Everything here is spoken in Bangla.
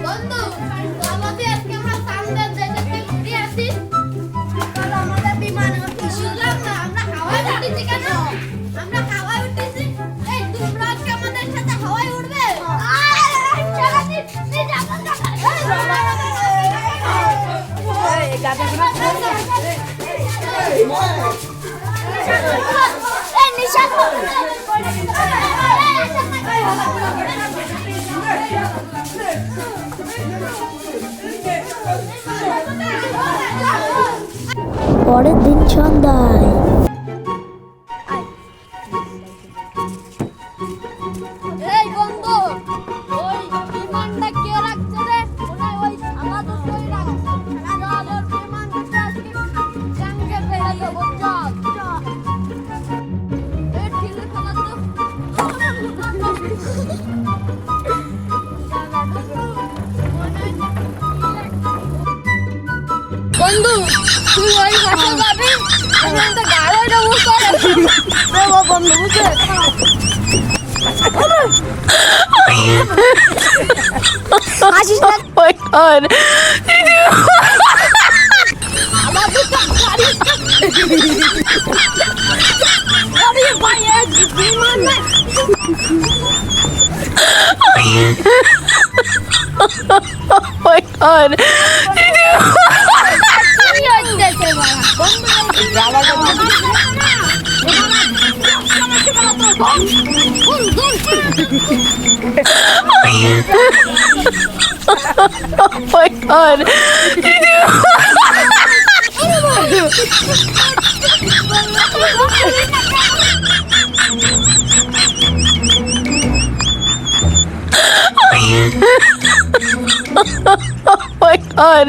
বন্ধু আমাদের আজকে আমরা সামনে যেতে ঘুরে আসি কারণ আমাদের বিমানে শুনলাম না আমরা হাওয়ায় উঠেছি কেন আমরা হাওয়ায় উঠেছি এই তোমরা আজকে আমাদের সাথে হাওয়ায় উঠবে চলো নি যাবো এই গাড়িগুলো এই নিশা পরের দিন সন্ধ্যায় এই বন্ধু ওই বিমানটা কে রাখছে রে ওই আমাদের কই রাখছে আমাদের বিমানটা আজকে জাঙ্গে ফেলে দেব চল এই ঠিলে ফেলা বন্ধু তুই ওই পাশে যাবি আমি তো গাড়ি দেবো দেবো বন্ধু বুঝে আসিস না Oh my god! আমাদের তো গাড়ি গাড়ি বাইরে বিমান না Oh my god! কি হচ্ছে বাবা Oh my god! Oh my god!